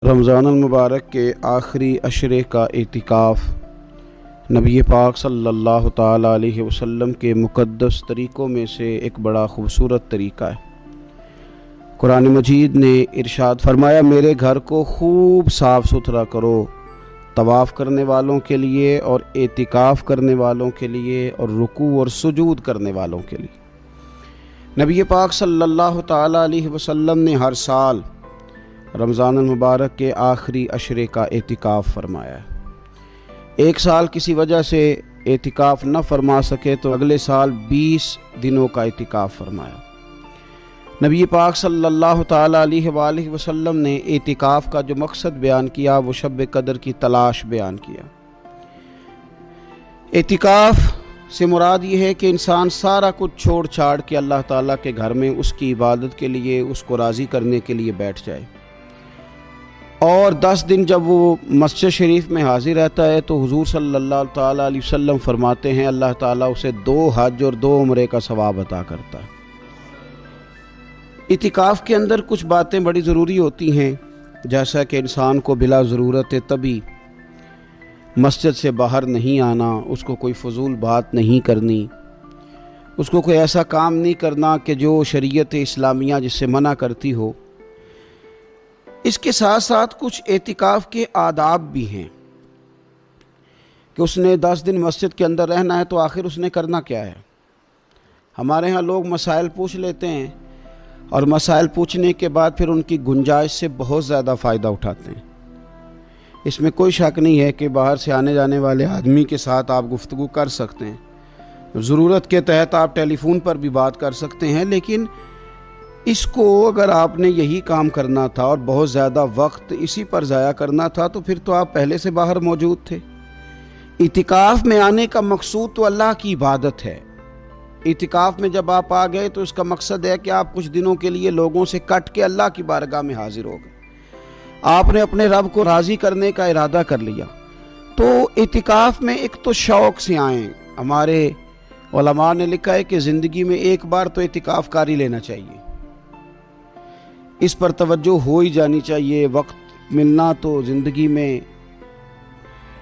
رمضان المبارک کے آخری عشرے کا اعتکاف نبی پاک صلی اللہ تعالیٰ علیہ وسلم کے مقدس طریقوں میں سے ایک بڑا خوبصورت طریقہ ہے۔ قرآن مجید نے ارشاد فرمایا، میرے گھر کو خوب صاف ستھرا کرو، طواف کرنے والوں کے لیے اور اعتکاف کرنے والوں کے لیے اور رکوع اور سجود کرنے والوں کے لیے۔ نبی پاک صلی اللہ تعالیٰ علیہ وسلم نے ہر سال رمضان المبارک کے آخری عشرے کا اعتکاف فرمایا ہے۔ ایک سال کسی وجہ سے اعتکاف نہ فرما سکے تو اگلے سال 20 دنوں کا اعتکاف فرمایا۔ نبی پاک صلی اللہ تعالیٰ علیہ وآلہ وسلم نے اعتکاف کا جو مقصد بیان کیا وہ شب قدر کی تلاش بیان کیا۔ اعتکاف سے مراد یہ ہے کہ انسان سارا کچھ چھوڑ چھاڑ کے اللہ تعالیٰ کے گھر میں اس کی عبادت کے لیے، اس کو راضی کرنے کے لیے بیٹھ جائے، اور 10 دن جب وہ مسجد شریف میں حاضر رہتا ہے تو حضور صلی اللہ تعالیٰ علیہ وسلم فرماتے ہیں اللہ تعالیٰ اسے 2 حج اور 2 عمرے کا ثواب عطا کرتا ہے۔ اعتکاف کے اندر کچھ باتیں بڑی ضروری ہوتی ہیں، جیسا کہ انسان کو بلا ضرورت طبی مسجد سے باہر نہیں آنا، اس کو کوئی فضول بات نہیں کرنی، اس کو کوئی ایسا کام نہیں کرنا کہ جو شریعت اسلامیہ جس سے منع کرتی ہو۔ اس کے ساتھ ساتھ کچھ اعتکاف کے آداب بھی ہیں کہ اس نے 10 دن مسجد کے اندر رہنا ہے تو آخر اس نے کرنا کیا ہے۔ ہمارے ہاں لوگ مسائل پوچھ لیتے ہیں اور مسائل پوچھنے کے بعد پھر ان کی گنجائش سے بہت زیادہ فائدہ اٹھاتے ہیں۔ اس میں کوئی شک نہیں ہے کہ باہر سے آنے جانے والے آدمی کے ساتھ آپ گفتگو کر سکتے ہیں، ضرورت کے تحت آپ ٹیلی فون پر بھی بات کر سکتے ہیں، لیکن اس کو اگر آپ نے یہی کام کرنا تھا اور بہت زیادہ وقت اسی پر ضائع کرنا تھا تو پھر تو آپ پہلے سے باہر موجود تھے۔ اعتکاف میں آنے کا مقصود تو اللہ کی عبادت ہے۔ اعتکاف میں جب آپ آ گئے تو اس کا مقصد ہے کہ آپ کچھ دنوں کے لیے لوگوں سے کٹ کے اللہ کی بارگاہ میں حاضر ہو گئے، آپ نے اپنے رب کو راضی کرنے کا ارادہ کر لیا۔ تو اعتکاف میں ایک تو شوق سے آئیں۔ ہمارے علماء نے لکھا ہے کہ زندگی میں ایک بار تو اعتکاف کاری لینا چاہیے، اس پر توجہ ہو ہی جانی چاہیے۔ وقت ملنا تو زندگی میں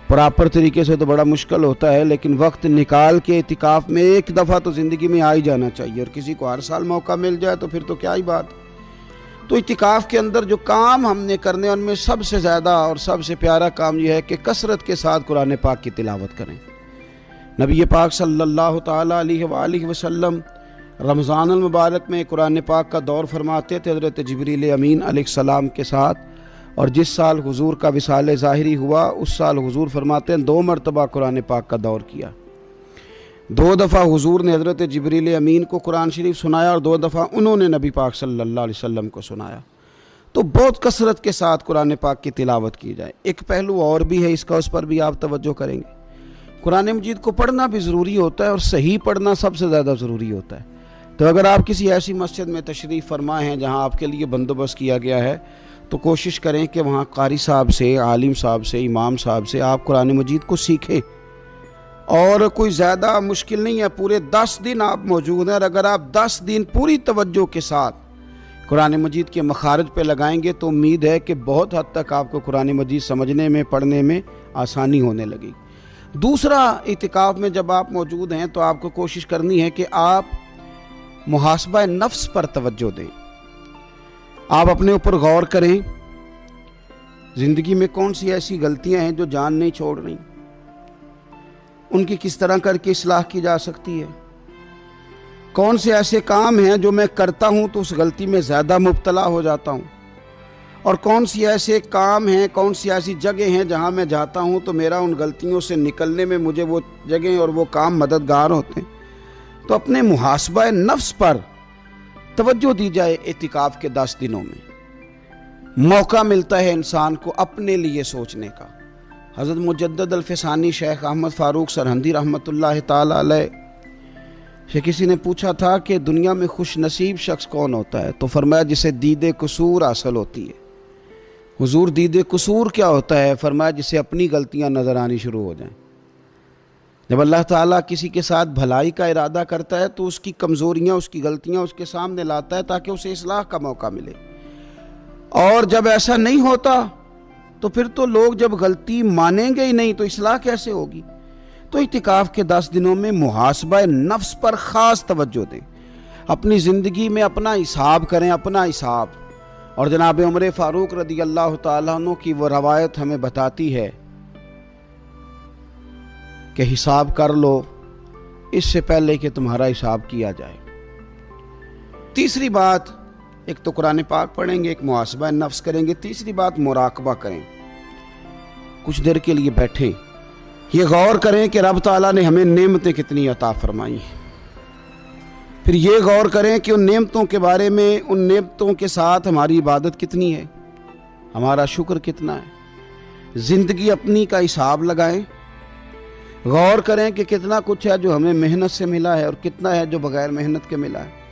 پراپر طریقے سے تو بڑا مشکل ہوتا ہے، لیکن وقت نکال کے اعتکاف میں ایک دفعہ تو زندگی میں آ ہی جانا چاہیے، اور کسی کو ہر سال موقع مل جائے تو پھر تو کیا ہی بات۔ تو اعتکاف کے اندر جو کام ہم نے کرنے ان میں سب سے زیادہ اور سب سے پیارا کام یہ ہے کہ کثرت کے ساتھ قرآن پاک کی تلاوت کریں۔ نبی پاک صلی اللہ تعالیٰ علیہ وآلہ وسلم رمضان المبارک میں قرآن پاک کا دور فرماتے تھے حضرت جبریل امین علیہ السلام کے ساتھ، اور جس سال حضور کا وصال ظاہری ہوا اس سال حضور فرماتے ہیں 2 مرتبہ قرآن پاک کا دور کیا۔ 2 دفعہ حضور نے حضرت جبریل امین کو قرآن شریف سنایا اور 2 دفعہ انہوں نے نبی پاک صلی اللہ علیہ وسلم کو سنایا۔ تو بہت کثرت کے ساتھ قرآن پاک کی تلاوت کی جائے۔ ایک پہلو اور بھی ہے اس کا، اس پر بھی آپ توجہ کریں گے۔ قرآن مجید کو پڑھنا بھی ضروری ہوتا ہے اور صحیح پڑھنا سب سے زیادہ ضروری ہوتا ہے۔ تو اگر آپ کسی ایسی مسجد میں تشریف فرما ہیں جہاں آپ کے لیے بندوبست کیا گیا ہے تو کوشش کریں کہ وہاں قاری صاحب سے، عالم صاحب سے، امام صاحب سے آپ قرآن مجید کو سیکھیں، اور کوئی زیادہ مشکل نہیں ہے۔ پورے 10 دن آپ موجود ہیں، اور اگر آپ 10 دن پوری توجہ کے ساتھ قرآن مجید کے مخارج پہ لگائیں گے تو امید ہے کہ بہت حد تک آپ کو قرآن مجید سمجھنے میں، پڑھنے میں آسانی ہونے لگے گی۔ دوسرا، اعتکاف میں جب آپ موجود ہیں تو آپ کو کوشش کرنی ہے کہ آپ محاسبہ نفس پر توجہ دیں۔ آپ اپنے اوپر غور کریں، زندگی میں کون سی ایسی غلطیاں ہیں جو جان نہیں چھوڑ رہی، ان کی کس طرح کر کے اصلاح کی جا سکتی ہے۔ کون سے ایسے کام ہیں جو میں کرتا ہوں تو اس غلطی میں زیادہ مبتلا ہو جاتا ہوں، اور کون سی ایسے کام ہیں، کون سی ایسی جگہ ہیں جہاں میں جاتا ہوں تو میرا ان غلطیوں سے نکلنے میں مجھے وہ جگہیں اور وہ کام مددگار ہوتے ہیں۔ تو اپنے محاسبہ نفس پر توجہ دی جائے۔ اعتکاف کے 10 دنوں میں موقع ملتا ہے انسان کو اپنے لیے سوچنے کا۔ حضرت مجدد الفسانی شیخ احمد فاروق سرہندی رحمۃ اللہ تعالی علیہ سے کسی نے پوچھا تھا کہ دنیا میں خوش نصیب شخص کون ہوتا ہے، تو فرمایا جسے دید قصور حاصل ہوتی ہے۔ حضور دید قصور کیا ہوتا ہے؟ فرمایا جسے اپنی غلطیاں نظر آنی شروع ہو جائیں۔ جب اللہ تعالیٰ کسی کے ساتھ بھلائی کا ارادہ کرتا ہے تو اس کی کمزوریاں، اس کی غلطیاں اس کے سامنے لاتا ہے تاکہ اسے اصلاح کا موقع ملے، اور جب ایسا نہیں ہوتا تو پھر تو لوگ جب غلطی مانیں گے ہی نہیں تو اصلاح کیسے ہوگی؟ تو اعتکاف کے 10 دنوں میں محاسبہ نفس پر خاص توجہ دیں، اپنی زندگی میں اپنا حساب کریں، اپنا حساب۔ اور جناب عمر فاروق رضی اللہ تعالیٰ عنہ کی وہ روایت ہمیں بتاتی ہے کہ حساب کر لو اس سے پہلے کہ تمہارا حساب کیا جائے۔ تیسری بات، ایک تو قرآن پاک پڑھیں گے، ایک محاسبہ نفس کریں گے، تیسری بات مراقبہ کریں۔ کچھ دیر کے لیے بیٹھیں، یہ غور کریں کہ رب تعالیٰ نے ہمیں نعمتیں کتنی عطا فرمائی ہیں، پھر یہ غور کریں کہ ان نعمتوں کے بارے میں، ان نعمتوں کے ساتھ ہماری عبادت کتنی ہے، ہمارا شکر کتنا ہے۔ زندگی اپنی کا حساب لگائیں، غور کریں کہ کتنا کچھ ہے جو ہمیں محنت سے ملا ہے اور کتنا ہے جو بغیر محنت کے ملا ہے،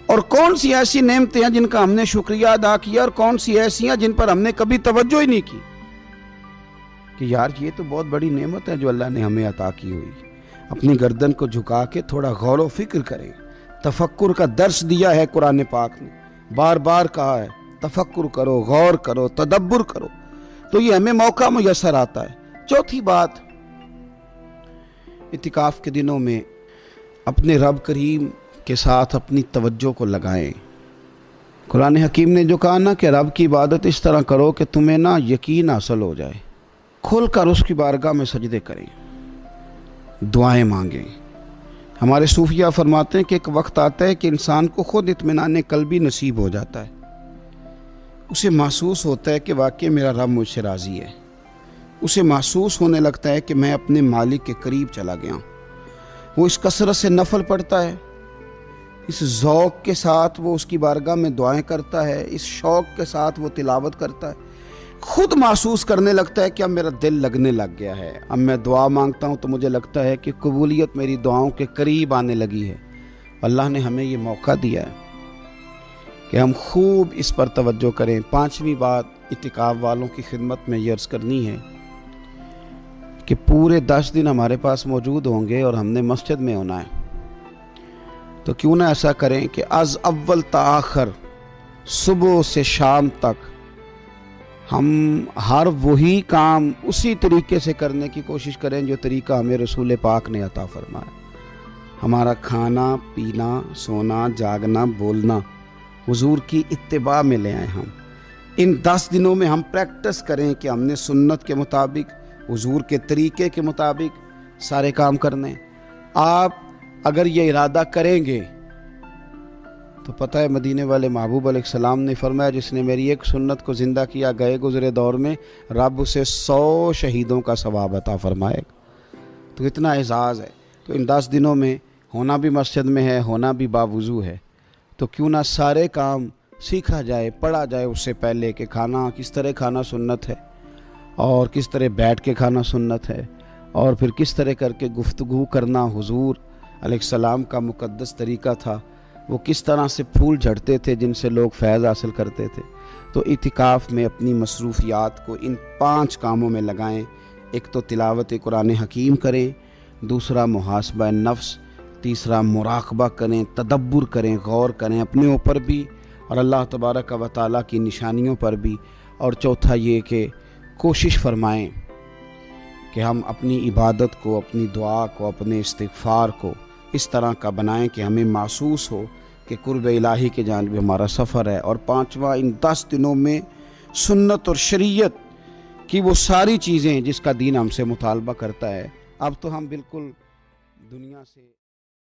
اور کون سی ایسی نعمتیں ہیں جن کا ہم نے شکریہ ادا کیا اور کون سی ایسی ہیں جن پر ہم نے کبھی توجہ ہی نہیں کی کہ یار یہ تو بہت بڑی نعمت ہے جو اللہ نے ہمیں عطا کی ہوئی۔ اپنی گردن کو جھکا کے تھوڑا غور و فکر کریں۔ تفکر کا درس دیا ہے قرآن پاک نے، بار بار کہا ہے تفکر کرو، غور کرو، تدبر کرو، تو یہ ہمیں موقع میسر آتا ہے۔ چوتھی بات، اعتکاف کے دنوں میں اپنے رب کریم کے ساتھ اپنی توجہ کو لگائیں۔ قرآن حکیم نے جو کہا نا کہ رب کی عبادت اس طرح کرو کہ تمہیں نا یقین حاصل ہو جائے، کھل کر اس کی بارگاہ میں سجدے کریں، دعائیں مانگیں۔ ہمارے صوفیہ فرماتے ہیں کہ ایک وقت آتا ہے کہ انسان کو خود اطمینان قلبی نصیب ہو جاتا ہے، اسے محسوس ہوتا ہے کہ واقعی میرا رب مجھ سے راضی ہے، اسے محسوس ہونے لگتا ہے کہ میں اپنے مالک کے قریب چلا گیا ہوں۔ وہ اس کثرت سے نفل پڑھتا ہے، اس ذوق کے ساتھ وہ اس کی بارگاہ میں دعائیں کرتا ہے، اس شوق کے ساتھ وہ تلاوت کرتا ہے، خود محسوس کرنے لگتا ہے کہ اب میرا دل لگنے لگ گیا ہے، اب میں دعا مانگتا ہوں تو مجھے لگتا ہے کہ قبولیت میری دعاؤں کے قریب آنے لگی ہے۔ اللہ نے ہمیں یہ موقع دیا ہے کہ ہم خوب اس پر توجہ کریں۔ پانچویں بات اعتکاف والوں کی خدمت میں یہ عرض کرنی ہے کہ پورے 10 دن ہمارے پاس موجود ہوں گے اور ہم نے مسجد میں ہونا ہے، تو کیوں نہ ایسا کریں کہ از اول تا آخر، صبح سے شام تک ہم ہر وہی کام اسی طریقے سے کرنے کی کوشش کریں جو طریقہ ہمیں رسول پاک نے عطا فرمایا۔ ہمارا کھانا، پینا، سونا، جاگنا، بولنا حضور کی اتباع میں لے آئیں۔ ہم ان 10 دنوں میں ہم پریکٹس کریں کہ ہم نے سنت کے مطابق، حضور کے طریقے کے مطابق سارے کام کرنے۔ آپ اگر یہ ارادہ کریں گے تو پتہ ہے مدینے والے محبوب علیہ السلام نے فرمایا جس نے میری ایک سنت کو زندہ کیا گئے گزرے دور میں رب اسے 100 شہیدوں کا ثواب عطا فرمائے گا۔ تو اتنا اعزاز ہے۔ تو ان 10 دنوں میں ہونا بھی مسجد میں ہے، ہونا بھی باوضو ہے، تو کیوں نہ سارے کام سیکھا جائے، پڑھا جائے اس سے پہلے کہ کھانا کس طرح کھانا سنت ہے، اور کس طرح بیٹھ کے کھانا سنت ہے، اور پھر کس طرح کر کے گفتگو کرنا حضور علیہ السلام کا مقدس طریقہ تھا، وہ کس طرح سے پھول جھڑتے تھے جن سے لوگ فیض حاصل کرتے تھے۔ تو اعتکاف میں اپنی مصروفیات کو ان 5 کاموں میں لگائیں۔ ایک تو تلاوت قرآن حکیم کریں، دوسرا محاسبہ نفس، تیسرا مراقبہ کریں، تدبر کریں، غور کریں اپنے اوپر بھی اور اللہ تبارک و تعالیٰ کی نشانیوں پر بھی، اور چوتھا یہ کہ کوشش فرمائیں کہ ہم اپنی عبادت کو، اپنی دعا کو، اپنے استغفار کو اس طرح کا بنائیں کہ ہمیں محسوس ہو کہ قرب الہی کے جانب ہمارا سفر ہے۔ اور پانچواں، ان 10 دنوں میں سنت اور شریعت کی وہ ساری چیزیں جس کا دین ہم سے مطالبہ کرتا ہے، اب تو ہم بالکل دنیا سے